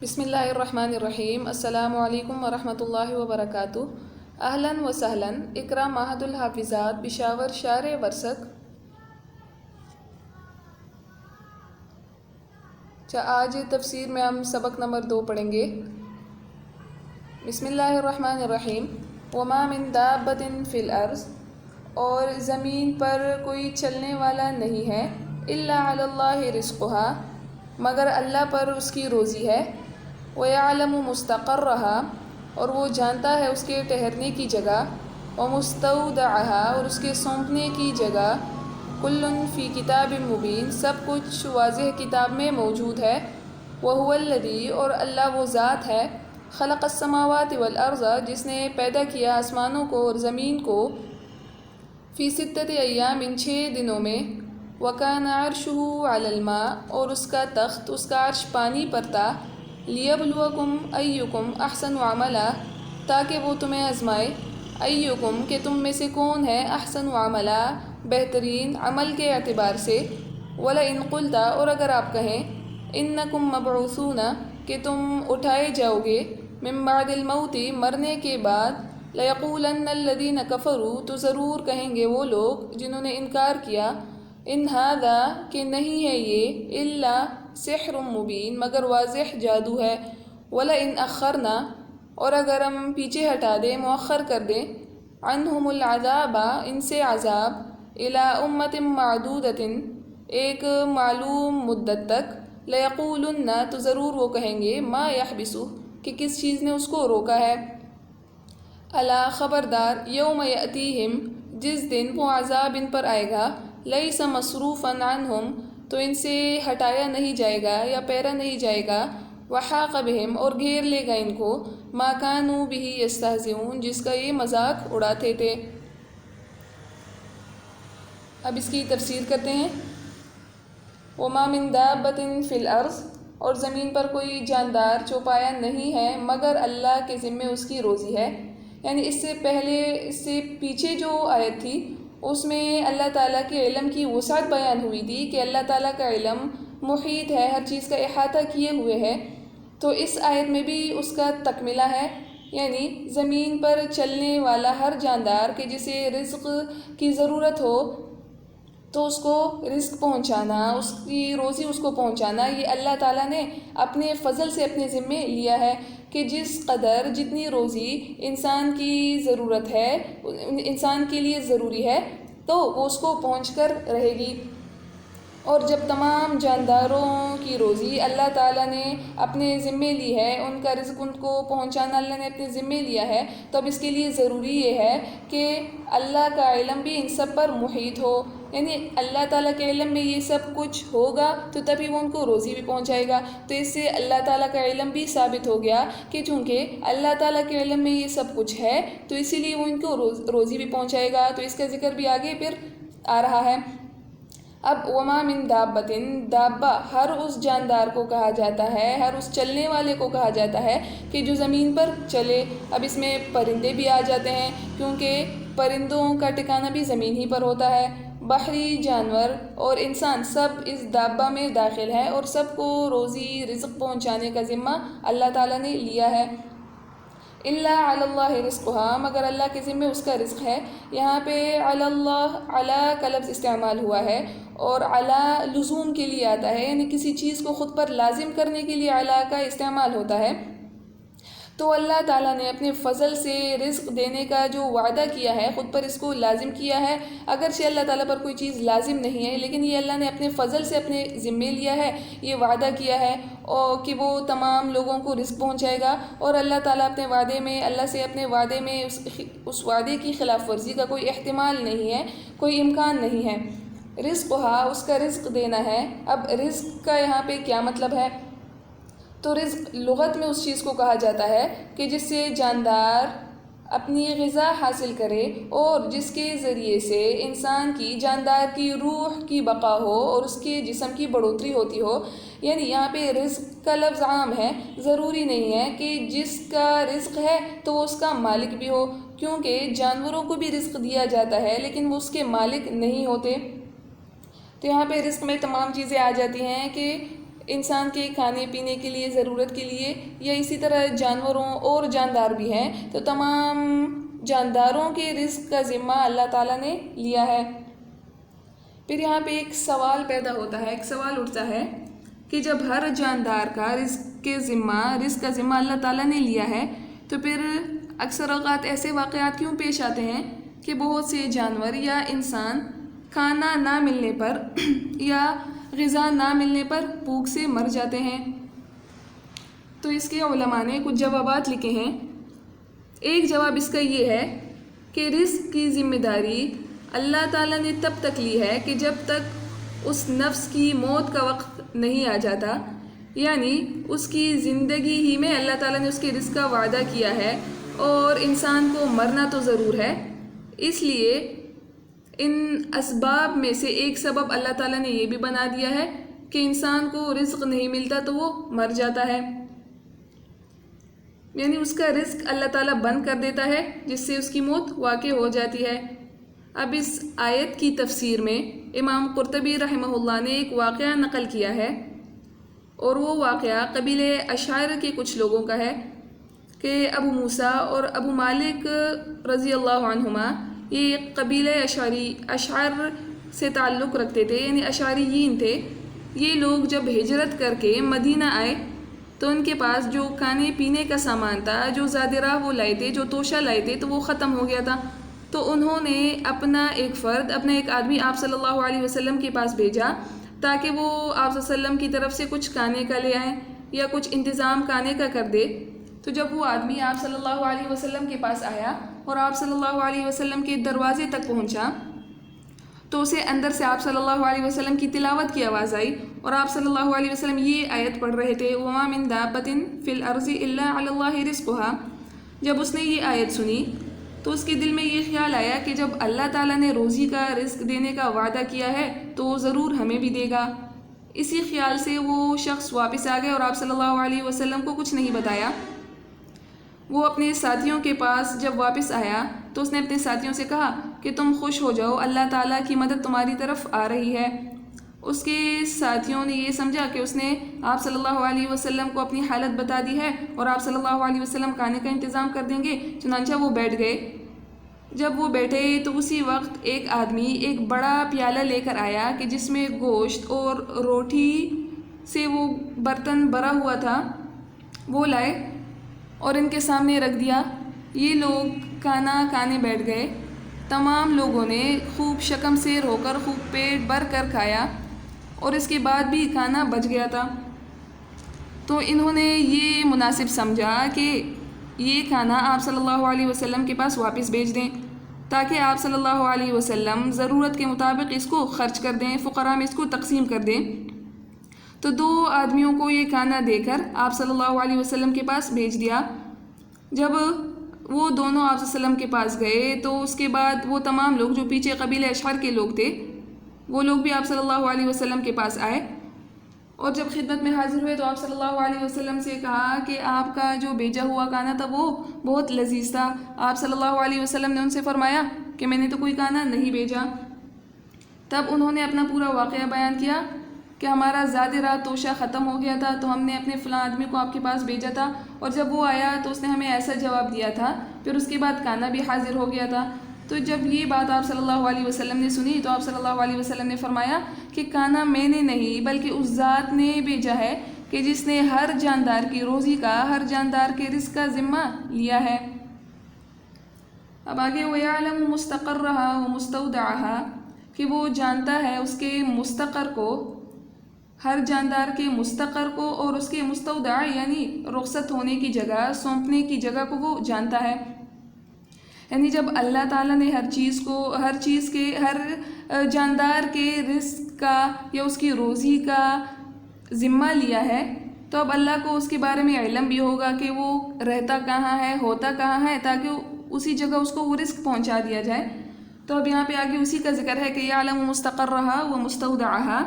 بسم اللہ الرحمن الرحیم۔ السلام علیکم ورحمۃ اللہ وبرکاتہ۔ اہلاً و سہلاً۔ اقرا معہد الحافظات پشاور شار ورسک۔ آج تفسیر میں ہم سبق نمبر 2 پڑھیں گے۔ بسم اللہ الرحمن الرحیم۔ وما من دابۃ فی الارض، اور زمین پر کوئی چلنے والا نہیں ہے، الا علی اللہ رزقها، مگر اللہ پر اس کی روزی ہے۔ وَيَعْلَمُ مُسْتَقَرَّهَا، اور وہ جانتا ہے اس کے ٹھہرنے کی جگہ، وَمُسْتَوْدَعَهَا، اور اس کے سونپنے کی جگہ، كُلٌّ فِي كِتَابٍ مُبِينٍ، سب کچھ واضح کتاب میں موجود ہے۔ وَهُوَ الَّذِي، اور اللہ وہ ذات ہے، خَلَقَ السَّمَاوَاتِ وَالْأَرْضَ، جس نے پیدا کیا آسمانوں کو اور زمین کو، فِي سِتَّةِ أَيَّامٍ 6 دنوں میں، وَكَانَ عَرْشُهُ عَلَى الْمَاءِ، اور اس کا تخت، اس کا عرش پانی پر تھا، لِيَبْلُوَكُمْ أَيُّكُمْ أَحْسَنُ عَمَلًا، تاکہ وہ تمہیں آزمائے، أَيُّكُمْ، کہ تم میں سے کون ہے، أَحْسَنُ عَمَلًا، بہترین عمل کے اعتبار سے۔ وَلَئِنْ قُلْتَ، اور اگر آپ کہیں، إِنَّكُمْ مَبْعُوثُونَ، کہ تم اٹھائے جاؤ گے، مِن بَعْدِ الْمَوْتِ، مرنے کے بعد، لَيَقُولَنَّ الَّذِينَ كَفَرُوا، تو ضرور کہیں گے وہ لوگ جنہوں نے انکار کیا، إِنْ هَذَا، کہ نہیں ہے یہ، إِلَّا سِحْرٌ مُبِينٌ، مگر واضح جادو ہے۔ وَلَئِنْ أَخَّرْنَا، اور اگر ہم پیچھے ہٹا دیں، مؤخر کر دیں، عَنْهُمُ الْعَذَابَ، ان سے عذاب، إِلَىٰ أُمَّةٍ مَّعْدُودَةٍ، ایک معلوم مدت تک، لَيَقُولُنَّ، تو ضرور وہ کہیں گے، مَا يَحْبِسُهُ، کہ کس چیز نے اس کو روکا ہے۔ أَلَا، خبردار، يَوْمَ يَأْتِيهِمْ، جس دن وہ عذاب ان پر آئے گا، لَيْسَ مَصْرُوفًا عَنْهُمْ، تو ان سے ہٹایا نہیں جائے گا یا پھیرا نہیں جائے گا، وَحَاقَ بِهِمْ، اور گھیر لے گا ان کو، مَا كَانُوا بِهِ يَسْتَهْزِئُونَ، جس کا یہ مذاق اڑاتے تھے۔ اب اس کی تفسیر کرتے ہیں۔ وَمَا مِن دَابَّةٍ فِي الْأَرْضِ، اور زمین پر کوئی جاندار چوپایا نہیں ہے مگر اللہ کے ذمے اس کی روزی ہے۔ یعنی اس سے پیچھے جو آیت تھی اس میں اللہ تعالیٰ کے علم کی وسعت بیان ہوئی تھی کہ اللہ تعالیٰ کا علم محیط ہے، ہر چیز کا احاطہ کیے ہوئے ہے۔ تو اس آیت میں بھی اس کا تکملہ ہے، یعنی زمین پر چلنے والا ہر جاندار کہ جسے رزق کی ضرورت ہو تو اس کو رزق پہنچانا، اس کی روزی اس کو پہنچانا، یہ اللہ تعالیٰ نے اپنے فضل سے اپنے ذمے لیا ہے کہ جس قدر جتنی روزی انسان کی ضرورت ہے، انسان کے لیے ضروری ہے، تو وہ اس کو پہنچ کر رہے گی۔ اور جب تمام جانداروں کی روزی اللہ تعالیٰ نے اپنے ذمے لی ہے، ان کا رزق ان کو پہنچانا اللہ نے اپنے ذمے لیا ہے، تو اب اس کے لیے ضروری یہ ہے کہ اللہ کا علم بھی ان سب پر محیط ہو، یعنی اللہ تعالیٰ کے علم میں یہ سب کچھ ہوگا تو تبھی وہ ان کو روزی بھی پہنچائے گا۔ تو اس سے اللہ تعالیٰ کا علم بھی ثابت ہو گیا کہ چونکہ اللہ تعالیٰ کے علم میں یہ سب کچھ ہے تو اسی لیے وہ ان کو روزی بھی پہنچائے گا۔ تو اس کا ذکر بھی آگے پھر آ رہا ہے۔ اب وما من دابۃ، دابہ ہر اس جاندار کو کہا جاتا ہے، ہر اس چلنے والے کو کہا جاتا ہے کہ جو زمین پر چلے۔ اب اس میں پرندے بھی آ جاتے ہیں کیونکہ پرندوں کا ٹھکانہ بھی زمین ہی پر ہوتا ہے۔ بحری جانور اور انسان سب اس دابہ میں داخل ہے اور سب کو روزی رزق پہنچانے کا ذمہ اللہ تعالیٰ نے لیا ہے۔ الا علی اللہ رزقها، مگر اللہ کے ذمے اس کا رزق ہے۔ یہاں پہ علی اللہ، علی کا لفظ استعمال ہوا ہے اور علی لزوم کے لیے آتا ہے، یعنی کسی چیز کو خود پر لازم کرنے کے لیے علی کا استعمال ہوتا ہے۔ تو اللہ تعالیٰ نے اپنے فضل سے رزق دینے کا جو وعدہ کیا ہے خود پر اس کو لازم کیا ہے، اگرچہ اللہ تعالیٰ پر کوئی چیز لازم نہیں ہے لیکن یہ اللہ نے اپنے فضل سے اپنے ذمے لیا ہے، یہ وعدہ کیا ہے اور کہ وہ تمام لوگوں کو رزق پہنچائے گا۔ اور اللہ تعالیٰ اپنے وعدے میں، اللہ سے اپنے وعدے میں اس وعدے کی خلاف ورزی کا کوئی احتمال نہیں ہے، کوئی امکان نہیں ہے۔ رزقھا، اس کا رزق دینا ہے۔ اب رزق کا یہاں پہ کیا مطلب ہے؟ تو رزق لغت میں اس چیز کو کہا جاتا ہے کہ جس سے جاندار اپنی غذا حاصل کرے اور جس کے ذریعے سے انسان کی، جاندار کی روح کی بقا ہو اور اس کے جسم کی بڑھوتری ہوتی ہو۔ یعنی یہاں پہ رزق کا لفظ عام ہے، ضروری نہیں ہے کہ جس کا رزق ہے تو وہ اس کا مالک بھی ہو، کیونکہ جانوروں کو بھی رزق دیا جاتا ہے لیکن وہ اس کے مالک نہیں ہوتے۔ تو یہاں پہ رزق میں تمام چیزیں آ جاتی ہیں کہ انسان کے کھانے پینے کے لیے ضرورت کے لیے، یا اسی طرح جانوروں اور جاندار بھی ہیں، تو تمام جانداروں کے رزق کا ذمہ اللہ تعالیٰ نے لیا ہے۔ پھر یہاں پہ ایک سوال پیدا ہوتا ہے، ایک سوال اٹھتا ہے کہ جب ہر جاندار کا رزق کا ذمہ اللہ تعالیٰ نے لیا ہے، تو پھر اکثر اوقات ایسے واقعات کیوں پیش آتے ہیں کہ بہت سے جانور یا انسان کھانا نہ ملنے پر یا غذا نہ ملنے پر بھوک سے مر جاتے ہیں؟ تو اس کے علماء نے کچھ جوابات لکھے ہیں۔ ایک جواب اس کا یہ ہے کہ رزق کی ذمہ داری اللہ تعالیٰ نے تب تک لی ہے کہ جب تک اس نفس کی موت کا وقت نہیں آ جاتا، یعنی اس کی زندگی ہی میں اللہ تعالیٰ نے اس کے رزق کا وعدہ کیا ہے اور انسان کو مرنا تو ضرور ہے۔ اس لیے ان اسباب میں سے ایک سبب اللہ تعالیٰ نے یہ بھی بنا دیا ہے کہ انسان کو رزق نہیں ملتا تو وہ مر جاتا ہے، یعنی اس کا رزق اللہ تعالیٰ بند کر دیتا ہے جس سے اس کی موت واقع ہو جاتی ہے۔ اب اس آیت کی تفسیر میں امام قرطبی رحمہ اللہ نے ایک واقعہ نقل کیا ہے، اور وہ واقعہ قبیلہ اشعر کے کچھ لوگوں کا ہے کہ ابو موسیٰ اور ابو مالک رضی اللہ عنہما یہ قبیلہ اشعر سے تعلق رکھتے تھے، یعنی اشعریین تھے۔ یہ لوگ جب ہجرت کر کے مدینہ آئے تو ان کے پاس جو کھانے پینے کا سامان تھا، جو زادرہ وہ لائے تھے، جو توشہ لائے تھے، تو وہ ختم ہو گیا تھا۔ تو انہوں نے اپنا ایک آدمی آپ صلی اللہ علیہ وسلم کے پاس بھیجا تاکہ وہ آپ صلی اللہ علیہ وسلم کی طرف سے کچھ کھانے کا لے آئیں یا کچھ انتظام کھانے کا کر دے۔ تو جب وہ آدمی آپ صلی اللہ علیہ وسلم کے پاس آیا اور آپ صلی اللہ علیہ وسلم کے دروازے تک پہنچا تو اسے اندر سے آپ صلی اللہ علیہ وسلم کی تلاوت کی آواز آئی، اور آپ صلی اللہ علیہ وسلم یہ آیت پڑھ رہے تھے، وَمَا مِن دَابَّةٍ فِي الْأَرْضِ إِلَّا عَلَى اللَّهِ رِزْقُهَا۔ جب اس نے یہ آیت سنی تو اس کے دل میں یہ خیال آیا کہ جب اللہ تعالیٰ نے روزی کا رزق دینے کا وعدہ کیا ہے تو ضرور ہمیں بھی دے گا۔ اسی خیال سے وہ شخص واپس آ گئے اور آپ صلی اللہ علیہ وسلم کو کچھ نہیں بتایا۔ وہ اپنے ساتھیوں کے پاس جب واپس آیا تو اس نے اپنے ساتھیوں سے کہا کہ تم خوش ہو جاؤ، اللہ تعالیٰ کی مدد تمہاری طرف آ رہی ہے۔ اس کے ساتھیوں نے یہ سمجھا کہ اس نے آپ صلی اللہ علیہ وسلم کو اپنی حالت بتا دی ہے اور آپ صلی اللہ علیہ وسلم کھانے کا انتظام کر دیں گے، چنانچہ وہ بیٹھ گئے۔ جب وہ بیٹھے تو اسی وقت ایک آدمی ایک بڑا پیالہ لے کر آیا کہ جس میں گوشت اور روٹی سے وہ برتن بھرا ہوا تھا، وہ لائے اور ان کے سامنے رکھ دیا۔ یہ لوگ کھانا کھانے بیٹھ گئے۔ تمام لوگوں نے خوب شکم سیر ہو کر خوب پیٹ بھر کر کھایا، اور اس کے بعد بھی کھانا بچ گیا تھا۔ تو انہوں نے یہ مناسب سمجھا کہ یہ کھانا آپ صلی اللہ علیہ وسلم کے پاس واپس بھیج دیں تاکہ آپ صلی اللہ علیہ وسلم ضرورت کے مطابق اس کو خرچ کر دیں، فقراء میں اس کو تقسیم کر دیں۔ تو دو آدمیوں کو یہ کھانا دے کر آپ صلی اللہ علیہ وسلم کے پاس بھیج دیا۔ جب وہ دونوں آپ صلی اللہ علیہ وسلم کے پاس گئے تو اس کے بعد وہ تمام لوگ جو پیچھے قبیلہ اشعر کے لوگ تھے وہ لوگ بھی آپ صلی اللہ علیہ وسلم کے پاس آئے، اور جب خدمت میں حاضر ہوئے تو آپ صلی اللہ علیہ وسلم سے کہا کہ آپ کا جو بھیجا ہوا کھانا تھا وہ بہت لذیذ تھا۔ آپ صلی اللہ علیہ وسلم نے ان سے فرمایا کہ میں نے تو کوئی کھانا نہیں بھیجا۔ تب انہوں نے اپنا پورا واقعہ بیان کیا کہ ہمارا زادرہ توشہ ختم ہو گیا تھا تو ہم نے اپنے فلاں آدمی کو آپ کے پاس بھیجا تھا، اور جب وہ آیا تو اس نے ہمیں ایسا جواب دیا تھا، پھر اس کے بعد کھانا بھی حاضر ہو گیا تھا۔ تو جب یہ بات آپ صلی اللہ علیہ وسلم نے سنی تو آپ صلی اللہ علیہ وسلم نے فرمایا کہ کھانا میں نے نہیں بلکہ اس ذات نے بھیجا ہے کہ جس نے ہر جاندار کی روزی کا، ہر جاندار کے رزق کا ذمہ لیا ہے۔ اب آگے وَيَعْلَمُ مُسْتَقَرَّهَا وَمُسْتَوْدَعَهَا کہ وہ جانتا ہے اس کے مستقر کو، ہر جاندار کے مستقر کو، اور اس کے مستودع یعنی رخصت ہونے کی جگہ، سونپنے کی جگہ کو وہ جانتا ہے۔ یعنی جب اللہ تعالیٰ نے ہر چیز کے ہر جاندار کے رزق کا یا اس کی روزی کا ذمہ لیا ہے تو اب اللہ کو اس کے بارے میں علم بھی ہوگا کہ وہ رہتا کہاں ہے، ہوتا کہاں ہے، تاکہ اسی جگہ اس کو وہ رزق پہنچا دیا جائے۔ تو اب یہاں پہ آگے اسی کا ذکر ہے کہ یعلم مستقرها ومستودعها۔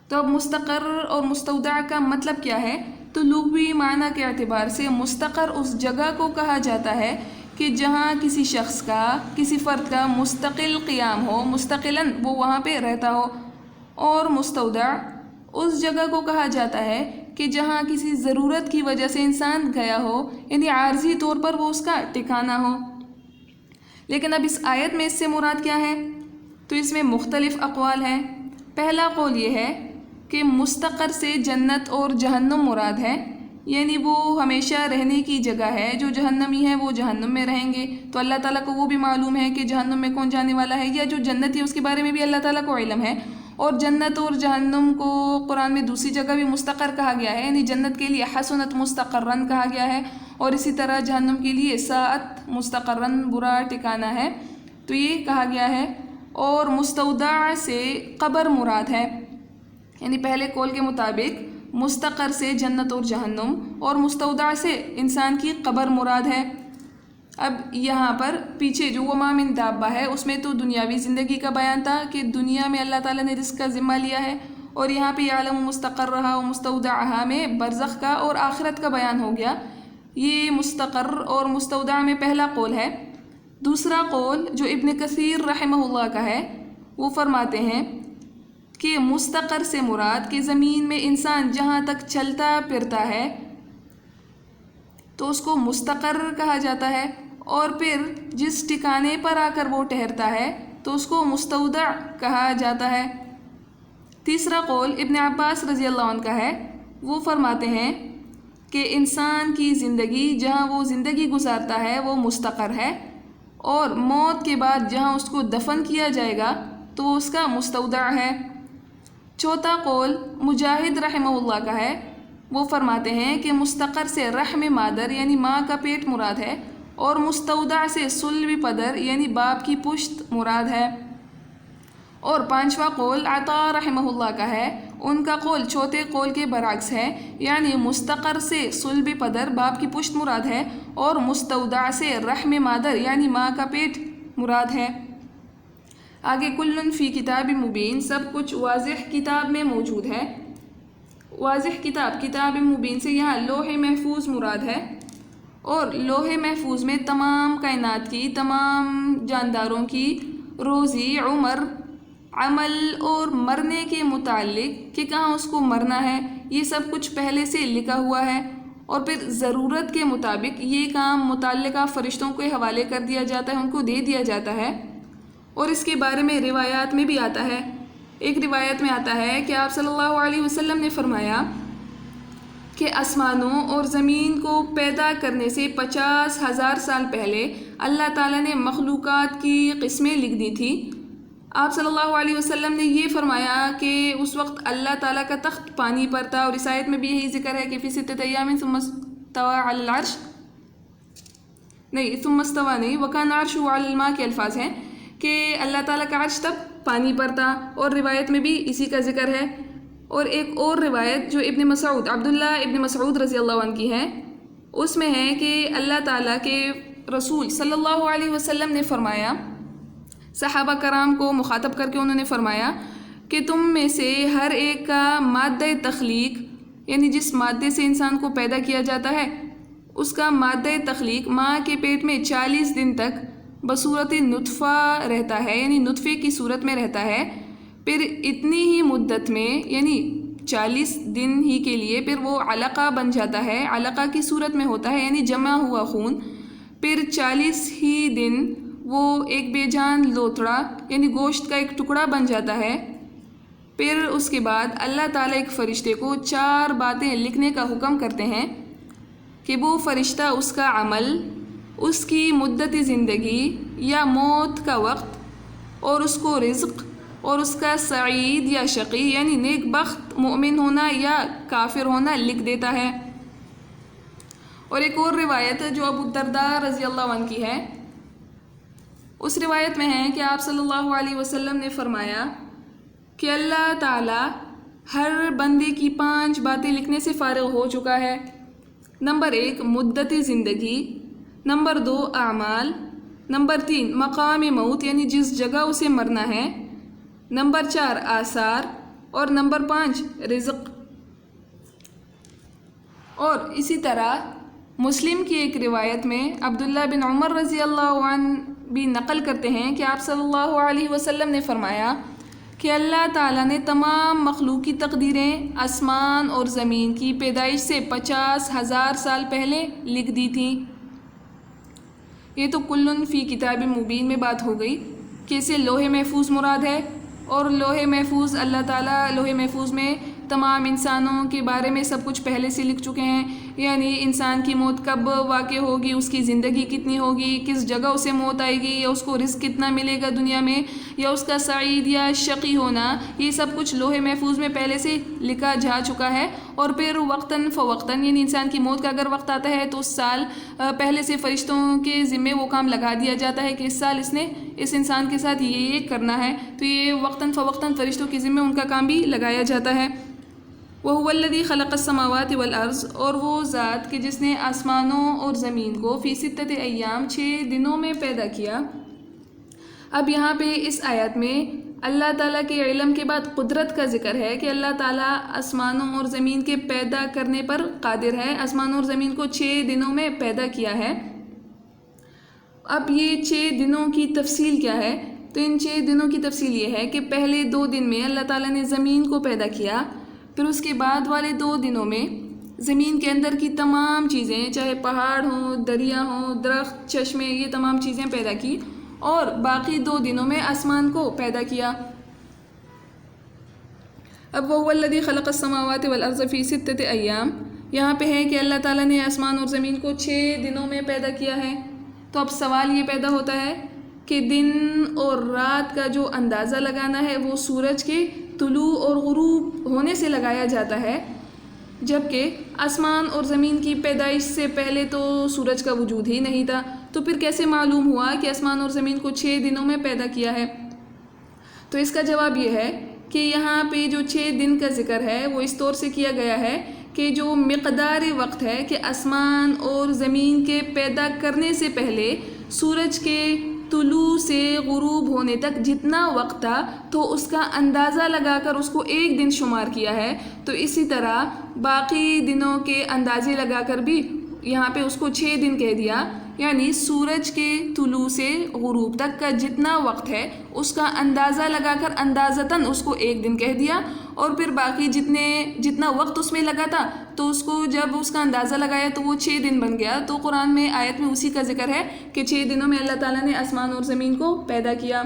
تو اب مستقر اور مستودع کا مطلب کیا ہے؟ تو لغوی معنی کے اعتبار سے مستقر اس جگہ کو کہا جاتا ہے کہ جہاں کسی شخص کا، کسی فرد کا مستقل قیام ہو، مستقلاً وہ وہاں پہ رہتا ہو، اور مستودع اس جگہ کو کہا جاتا ہے کہ جہاں کسی ضرورت کی وجہ سے انسان گیا ہو، یعنی عارضی طور پر وہ اس کا ٹھکانہ ہو۔ لیکن اب اس آیت میں اس سے مراد کیا ہے؟ تو اس میں مختلف اقوال ہیں۔ پہلا قول یہ ہے کہ مستقر سے جنت اور جہنم مراد ہے، یعنی وہ ہمیشہ رہنے کی جگہ ہے، جو جہنمی ہے وہ جہنم میں رہیں گے، تو اللہ تعالیٰ کو وہ بھی معلوم ہے کہ جہنم میں کون جانے والا ہے، یا جو جنتی ہے اس کے بارے میں بھی اللہ تعالیٰ کو علم ہے۔ اور جنت اور جہنم کو قرآن میں دوسری جگہ بھی مستقر کہا گیا ہے، یعنی جنت کے لیے حسنت مستقرن کہا گیا ہے، اور اسی طرح جہنم کے لیے ساعت مستقرن برا ٹھکانہ ہے، تو یہ کہا گیا ہے۔ اور مستودع سے قبر مراد ہے، یعنی پہلے قول کے مطابق مستقر سے جنت اور جہنم، اور مستودع سے انسان کی قبر مراد ہے۔ اب یہاں پر پیچھے جو وما من دابہ ہے اس میں تو دنیاوی زندگی کا بیان تھا کہ دنیا میں اللہ تعالیٰ نے رزق کا ذمہ لیا ہے، اور یہاں پہ یعلم مستقرہا و مستودعہا میں برزخ کا اور آخرت کا بیان ہو گیا۔ یہ مستقر اور مستودع میں پہلا قول ہے۔ دوسرا قول جو ابن کثیر رحمہ اللہ کا ہے، وہ فرماتے ہیں کہ مستقر سے مراد کہ زمین میں انسان جہاں تک چلتا پھرتا ہے تو اس کو مستقر کہا جاتا ہے، اور پھر جس ٹھکانے پر آ کر وہ ٹھہرتا ہے تو اس کو مستودع کہا جاتا ہے۔ تیسرا قول ابن عباس رضی اللہ عنہ کا ہے، وہ فرماتے ہیں کہ انسان کی زندگی جہاں وہ زندگی گزارتا ہے وہ مستقر ہے، اور موت کے بعد جہاں اس کو دفن کیا جائے گا تو وہ اس کا مستودع ہے۔ چوتھا قول مجاہد رحمہ اللہ کا ہے، وہ فرماتے ہیں کہ مستقر سے رحم مادر یعنی ماں کا پیٹ مراد ہے، اور مستودع سے صلب پدر یعنی باپ کی پشت مراد ہے۔ اور پانچواں قول عطا رحمہ اللہ کا ہے، ان کا قول چوتھے قول کے برعکس ہے، یعنی مستقر سے صلب پدر باپ کی پشت مراد ہے، اور مستودع سے رحم مادر یعنی ماں کا پیٹ مراد ہے۔ آگے کلن فی کتاب مبین، سب کچھ واضح کتاب میں موجود ہے۔ واضح کتاب، کتاب مبین سے یہاں لوح محفوظ مراد ہے، اور لوح محفوظ میں تمام کائنات کی، تمام جانداروں کی روزی، عمر، عمل اور مرنے کے متعلق کہ کہاں اس کو مرنا ہے، یہ سب کچھ پہلے سے لکھا ہوا ہے، اور پھر ضرورت کے مطابق یہ کام متعلقہ فرشتوں کے حوالے کر دیا جاتا ہے، ان کو دے دیا جاتا ہے۔ اور اس کے بارے میں روایات میں بھی آتا ہے۔ ایک روایت میں آتا ہے کہ آپ صلی اللہ علیہ وسلم نے فرمایا کہ آسمانوں اور زمین کو پیدا کرنے سے 50,000 سال پہلے اللہ تعالیٰ نے مخلوقات کی قسمیں لکھ دی تھی۔ آپ صلی اللہ علیہ وسلم نے یہ فرمایا کہ اس وقت اللہ تعالیٰ کا تخت پانی پر تھا، اور اس آیت میں بھی یہی ذکر ہے کہ فی ستۃ ایام ثم استوى علی العرش، نہیں ثم استوى نہیں، وکان عرشہ علی الماء کے الفاظ ہیں کہ اللہ تعالیٰ کا عرش تب پانی پر تھا، اور روایت میں بھی اسی کا ذکر ہے۔ اور ایک اور روایت جو ابن مسعود، عبداللہ ابن مسعود رضی اللہ عنہ کی ہے، اس میں ہے کہ اللہ تعالیٰ کے رسول صلی اللہ علیہ وسلم نے فرمایا، صحابہ کرام کو مخاطب کر کے انہوں نے فرمایا کہ تم میں سے ہر ایک کا مادہ تخلیق، یعنی جس مادے سے انسان کو پیدا کیا جاتا ہے، اس کا مادہ تخلیق ماں کے پیٹ میں 40 دن تک بصورت نطفہ رہتا ہے، یعنی نطفے کی صورت میں رہتا ہے، پھر اتنی ہی مدت میں یعنی 40 دن ہی کے لیے پھر وہ علقہ بن جاتا ہے، علقہ کی صورت میں ہوتا ہے یعنی جمع ہوا خون، پھر 40 ہی دن وہ ایک بے جان لوتھڑا یعنی گوشت کا ایک ٹکڑا بن جاتا ہے۔ پھر اس کے بعد اللہ تعالیٰ ایک فرشتے کو 4 باتیں لکھنے کا حکم کرتے ہیں کہ وہ فرشتہ اس کا عمل، اس کی مدت زندگی یا موت کا وقت، اور اس کو رزق، اور اس کا سعید یا شقی یعنی نیک بخت مومن ہونا یا کافر ہونا لکھ دیتا ہے۔ اور ایک اور روایت جو ابو الدرداء رضی اللہ عنہ کی ہے، اس روایت میں ہے کہ آپ صلی اللہ علیہ وسلم نے فرمایا کہ اللہ تعالیٰ ہر بندے کی 5 باتیں لکھنے سے فارغ ہو چکا ہے۔ نمبر 1 مدت زندگی، نمبر 2 اعمال، نمبر 3 مقام موت یعنی جس جگہ اسے مرنا ہے، نمبر 4 آثار، اور نمبر 5 رزق۔ اور اسی طرح مسلم کی ایک روایت میں عبداللہ بن عمر رضی اللہ عنہ بھی نقل کرتے ہیں کہ آپ صلی اللہ علیہ وسلم نے فرمایا کہ اللہ تعالیٰ نے تمام مخلوق کی تقدیریں آسمان اور زمین کی پیدائش سے 50,000 سال پہلے لکھ دی تھیں۔ یہ تو کلن فی کتاب مبین میں بات ہو گئی کہ اسے لوح محفوظ مراد ہے، اور لوح محفوظ اللہ تعالیٰ لوح محفوظ میں تمام انسانوں کے بارے میں سب کچھ پہلے سے لکھ چکے ہیں، یعنی انسان کی موت کب واقع ہوگی، اس کی زندگی کتنی ہوگی، کس جگہ اسے موت آئے گی، یا اس کو رزق کتنا ملے گا دنیا میں، یا اس کا سعید یا شقی ہونا، یہ سب کچھ لوح محفوظ میں پہلے سے لکھا جا چکا ہے۔ اور پھر وقتاً فوقتاً یعنی انسان کی موت کا اگر وقت آتا ہے تو اس سال پہلے سے فرشتوں کے ذمے وہ کام لگا دیا جاتا ہے کہ اس سال اس نے اس انسان کے ساتھ یہ کرنا ہے، تو یہ وقتاً فوقتاً فرشتوں کے ذمے ان کا کام بھی لگایا جاتا ہے۔ وَهُوَ الَّذِي خَلَقَ السَّمَاوَاتِ وَالْأَرْضَ، اور وہ ذات کہ جس نے آسمانوں اور زمین کو فی 6 ایام 6 دنوں میں پیدا کیا۔ اب یہاں پہ اس آیت میں اللہ تعالیٰ کے علم کے بعد قدرت کا ذکر ہے کہ اللہ تعالیٰ آسمانوں اور زمین کے پیدا کرنے پر قادر ہے، آسمانوں اور زمین کو 6 دنوں میں پیدا کیا ہے۔ اب یہ 6 دنوں کی تفصیل کیا ہے؟ تو ان 6 دنوں کی تفصیل یہ ہے کہ پہلے 2 دن میں اللہ تعالیٰ نے زمین کو پیدا کیا، پھر اس کے بعد والے 2 دنوں میں زمین کے اندر کی تمام چیزیں، چاہے پہاڑ ہوں، دریا ہوں، درخت، چشمے، یہ تمام چیزیں پیدا کی، اور باقی 2 دنوں میں آسمان کو پیدا کیا۔ اب وَهُوَ الَّذِي خَلَقَ السَّمَاوَاتِ وَالْأَرْضَ فِي 6 ایام، یہاں پہ ہے کہ اللہ تعالیٰ نے آسمان اور زمین کو 6 دنوں میں پیدا کیا ہے۔ تو اب سوال یہ پیدا ہوتا ہے کہ دن اور رات کا جو اندازہ لگانا ہے وہ سورج کے طلوع اور غروب ہونے سے لگایا جاتا ہے، جبکہ آسمان اور زمین کی پیدائش سے پہلے تو سورج کا وجود ہی نہیں تھا، تو پھر کیسے معلوم ہوا کہ آسمان اور زمین کو 6 دنوں میں پیدا کیا ہے؟ تو اس کا جواب یہ ہے کہ یہاں پہ جو 6 دن کا ذکر ہے وہ اس طور سے کیا گیا ہے کہ جو مقدار وقت ہے کہ آسمان اور زمین کے پیدا کرنے سے پہلے سورج کے طلوع سے غروب ہونے تک جتنا وقت تھا تو اس کا اندازہ لگا کر اس کو 1 دن شمار کیا ہے، تو اسی طرح باقی دنوں کے اندازے لگا کر بھی یہاں پہ اس کو 6 دن کہہ دیا، یعنی سورج کے طلوع سے غروب تک کا جتنا وقت ہے اس کا اندازہ لگا کر اندازتاً اس کو 1 دن کہہ دیا، اور پھر باقی جتنا وقت اس میں لگا تھا تو اس کو جب اس کا اندازہ لگایا تو وہ 6 دن بن گیا۔ تو قرآن میں آیت میں اسی کا ذکر ہے کہ 6 دنوں میں اللہ تعالیٰ نے آسمان اور زمین کو پیدا کیا۔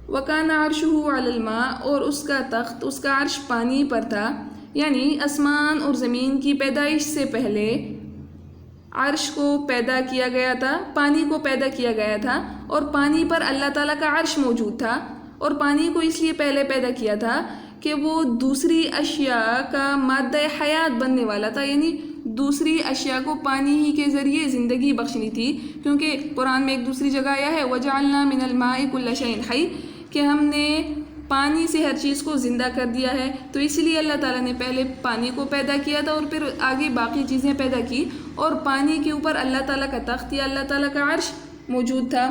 وَكَانَ عَرْشُهُ عَلَى الْمَاءِ، اور اس کا تخت، اس کا عرش پانی پر تھا، یعنی آسمان اور زمین کی پیدائش سے پہلے عرش کو پیدا کیا گیا تھا، پانی کو پیدا کیا گیا تھا، اور پانی پر اللہ تعالیٰ کا عرش موجود تھا، اور پانی کو اس لیے پہلے پیدا کیا تھا کہ وہ دوسری اشیاء کا مادہ حیات بننے والا تھا، یعنی دوسری اشیاء کو پانی ہی کے ذریعے زندگی بخشنی تھی، کیونکہ قرآن میں ایک دوسری جگہ آیا ہے وَجَعَلْنَا مِنَ الْمَاءِ كُلَّ شَيْءٍ حَيٍّ، کہ ہم نے پانی سے ہر چیز کو زندہ کر دیا ہے، تو اسی لیے اللہ تعالیٰ نے پہلے پانی کو پیدا کیا تھا اور پھر آگے باقی چیزیں پیدا کی، اور پانی کے اوپر اللہ تعالیٰ کا تخت یا اللہ تعالیٰ کا عرش موجود تھا۔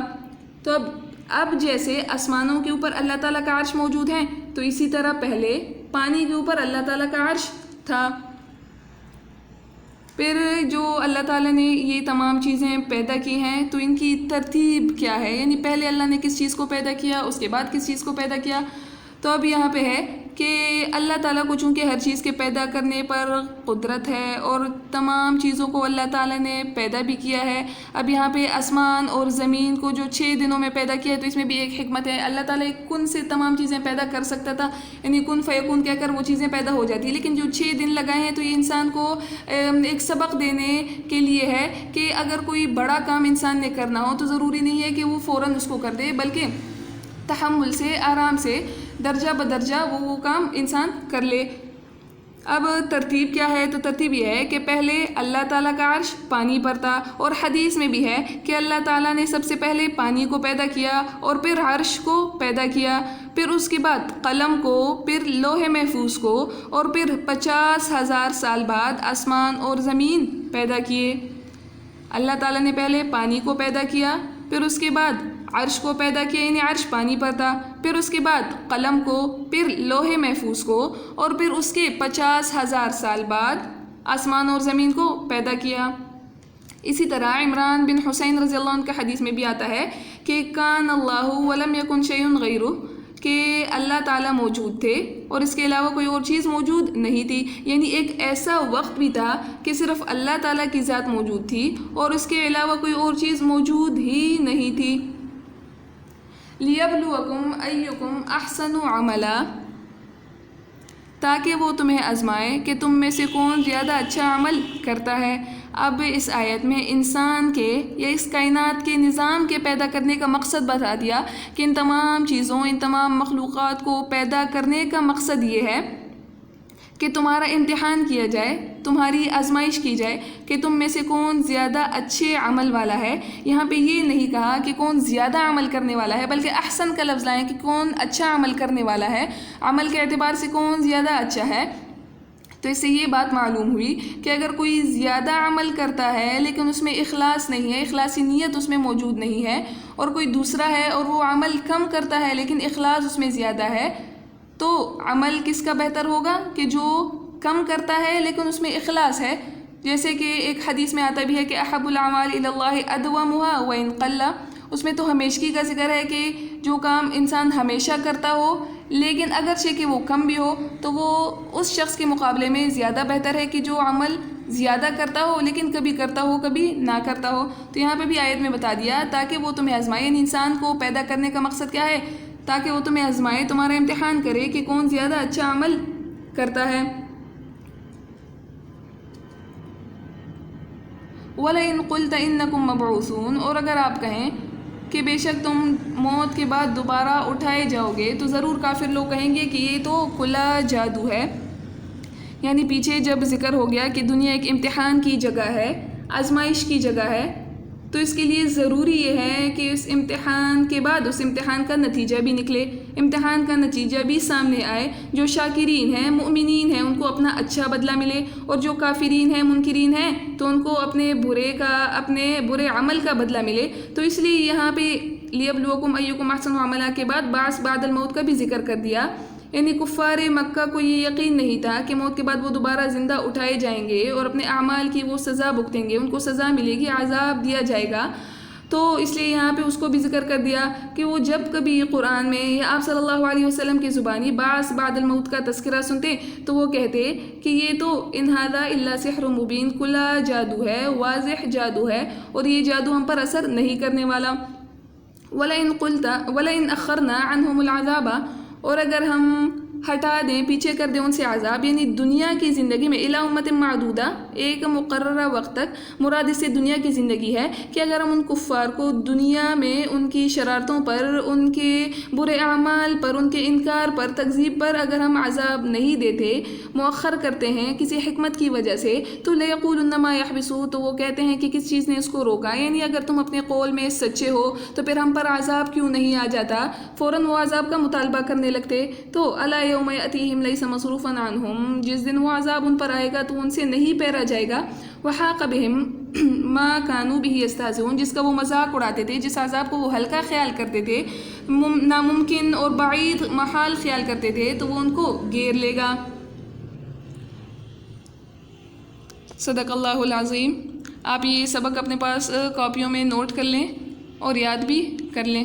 تو اب جیسے آسمانوں کے اوپر اللہ تعالیٰ کا عرش موجود ہے تو اسی طرح پہلے پانی کے اوپر اللہ تعالیٰ کا عرش تھا۔ پھر جو اللہ تعالیٰ نے یہ تمام چیزیں پیدا کی ہیں تو ان کی ترتیب کیا ہے، یعنی پہلے اللہ نے کس چیز کو پیدا کیا، اس کے بعد کس چیز کو پیدا کیا۔ تو اب یہاں پہ ہے کہ اللہ تعالیٰ کو چونکہ ہر چیز کے پیدا کرنے پر قدرت ہے اور تمام چیزوں کو اللہ تعالیٰ نے پیدا بھی کیا ہے، اب یہاں پہ آسمان اور زمین کو جو 6 دنوں میں پیدا کیا ہے تو اس میں بھی ایک حکمت ہے۔ اللہ تعالیٰ ایک کن سے تمام چیزیں پیدا کر سکتا تھا، یعنی کن فیکون کہہ کر وہ چیزیں پیدا ہو جاتی، لیکن جو 6 دن لگائے ہیں تو یہ انسان کو ایک سبق دینے کے لیے ہے کہ اگر کوئی بڑا کام انسان نے کرنا ہو تو ضروری نہیں ہے کہ وہ فوراً اس کو کر دے، بلکہ تحمل سے، آرام سے، درجہ بدرجہ وہ کام انسان کر لے۔ اب ترتیب کیا ہے؟ تو ترتیب یہ ہے کہ پہلے اللہ تعالیٰ کا عرش پانی پر تھا، اور حدیث میں بھی ہے کہ اللہ تعالیٰ نے سب سے پہلے پانی کو پیدا کیا اور پھر عرش کو پیدا کیا، پھر اس کے بعد قلم کو، پھر لوح محفوظ کو، اور پھر 50,000 سال بعد آسمان اور زمین پیدا کیے۔ اللہ تعالیٰ نے پہلے پانی کو پیدا کیا، پھر اس کے بعد عرش کو پیدا کیا، یعنی عرش پانی پر تھا، پھر اس کے بعد قلم کو، پھر لوح محفوظ کو، اور پھر اس کے 50,000 سال بعد آسمان اور زمین کو پیدا کیا۔ اسی طرح عمران بن حسین رضی اللہ عنہ کا حدیث میں بھی آتا ہے کہ کان اللہ ولم یکن شیء غیرہ، کہ اللہ تعالیٰ موجود تھے اور اس کے علاوہ کوئی اور چیز موجود نہیں تھی، یعنی ایک ایسا وقت بھی تھا کہ صرف اللہ تعالیٰ کی ذات موجود تھی اور اس کے علاوہ کوئی اور چیز موجود ہی نہیں تھی۔ لِيَبْلُوَكُمْ أَيُّكُمْ أَحْسَنُ عَمَلًا، تاکہ وہ تمہیں آزمائے کہ تم میں سے کون زیادہ اچھا عمل کرتا ہے۔ اب اس آیت میں انسان کے یا اس کائنات کے نظام کے پیدا کرنے کا مقصد بتا دیا کہ ان تمام چیزوں، ان تمام مخلوقات کو پیدا کرنے کا مقصد یہ ہے کہ تمہارا امتحان کیا جائے، تمہاری آزمائش کی جائے کہ تم میں سے کون زیادہ اچھے عمل والا ہے۔ یہاں پہ یہ نہیں کہا کہ کون زیادہ عمل کرنے والا ہے، بلکہ احسن کا لفظ لائیں کہ کون اچھا عمل کرنے والا ہے، عمل کے اعتبار سے کون زیادہ اچھا ہے۔ تو اس سے یہ بات معلوم ہوئی کہ اگر کوئی زیادہ عمل کرتا ہے لیکن اس میں اخلاص نہیں ہے، اخلاصی نیت اس میں موجود نہیں ہے، اور کوئی دوسرا ہے اور وہ عمل کم کرتا ہے لیکن اخلاص اس میں زیادہ ہے، تو عمل کس کا بہتر ہوگا کہ جو کم کرتا ہے لیکن اس میں اخلاص ہے۔ جیسے کہ ایک حدیث میں آتا بھی ہے کہ احب الاعمال الی اللہ ادومها وان قل، اس میں تو ہمیشگی کا ذکر ہے کہ جو کام انسان ہمیشہ کرتا ہو لیکن اگرچہ کہ وہ کم بھی ہو تو وہ اس شخص کے مقابلے میں زیادہ بہتر ہے کہ جو عمل زیادہ کرتا ہو لیکن کبھی کرتا ہو کبھی نہ کرتا ہو۔ تو یہاں پہ بھی آیت میں بتا دیا تاکہ وہ تمہیں آزمائے، یعنی انسان کو پیدا کرنے کا مقصد کیا ہے؟ تاکہ وہ تمہیں آزمائے، تمہارا امتحان کرے کہ کون زیادہ اچھا عمل کرتا ہے۔ وَلَئِن قُلْتَ إِنَّكُمْ مَبْعُوثُونَ، اور اگر آپ کہیں کہ بے شک تم موت کے بعد دوبارہ اٹھائے جاؤ گے، تو ضرور کافر لوگ کہیں گے کہ یہ تو کھلا جادو ہے۔ یعنی پیچھے جب ذکر ہو گیا کہ دنیا ایک امتحان کی جگہ ہے، آزمائش کی جگہ ہے، تو اس کے لیے ضروری یہ ہے کہ اس امتحان کے بعد اس امتحان کا نتیجہ بھی نکلے، امتحان کا نتیجہ بھی سامنے آئے۔ جو شاکرین ہیں، مؤمنین ہیں، ان کو اپنا اچھا بدلہ ملے، اور جو کافرین ہیں، منکرین ہیں، تو ان کو اپنے برے عمل کا بدلہ ملے۔ تو اس لیے یہاں پہ لیبلوکم ایکم احسن عملا کے بعد بعث بعد الموت کا بھی ذکر کر دیا۔ یعنی کفار مکہ کو یہ یقین نہیں تھا کہ موت کے بعد وہ دوبارہ زندہ اٹھائے جائیں گے اور اپنے اعمال کی وہ سزا بھگتیں گے، ان کو سزا ملے گی، عذاب دیا جائے گا۔ تو اس لیے یہاں پہ اس کو بھی ذکر کر دیا کہ وہ جب کبھی قرآن میں یا آپ صلی اللہ علیہ وسلم کی زبانی بعث بعد الموت کا تذکرہ سنتے تو وہ کہتے کہ یہ تو ان ھذا الا سحر مبین، کھلا جادو ہے، واضح جادو ہے، اور یہ جادو ہم پر اثر نہیں کرنے والا۔ وَلَئِنْ أَخَّرْنَا عَنْهُمُ الْعَذَابَ، اور اگر ہم ہٹا دیں، پیچھے کر دیں ان سے عذاب، یعنی دنیا کی زندگی میں، الی امت معدودہ، ایک مقررہ وقت تک، مراد اس سے دنیا کی زندگی ہے کہ اگر ہم ان کفار کو دنیا میں ان کی شرارتوں پر، ان کے برے اعمال پر، ان کے انکار پر، تکذیب پر اگر ہم عذاب نہیں دیتے، مؤخر کرتے ہیں کسی حکمت کی وجہ سے، تو لَيَقُولُنَّ مَا يَحْبِسُ، تو وہ کہتے ہیں کہ کس چیز نے اس کو روکا، یعنی اگر تم اپنے قول میں سچے ہو تو پھر ہم پر عذاب کیوں نہیں آ جاتا، فوراً وہ عذاب کا مطالبہ کرنے لگتے۔ تو الا یوم یأتیہم لیس مصروفا عنہم، جس دن وہ عذاب ان پر آئے گا تو ان سے نہیں پھیرا جائے گا۔ وحاق بہم ما کانوا بہ یستہزئون، جس کا وہ مذاق اڑاتے تھے، جس عذاب کو وہ ہلکا خیال کرتے تھے، ناممکن اور بعید محال خیال کرتے تھے، تو وہ ان کو گھیر لے گا۔ صدق اللہ العظیم۔ آپ یہ سبق اپنے پاس کاپیوں میں نوٹ کر لیں اور یاد بھی کر لیں۔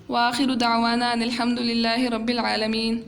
وآخر دعوانا ان الحمد للہ رب العالمین۔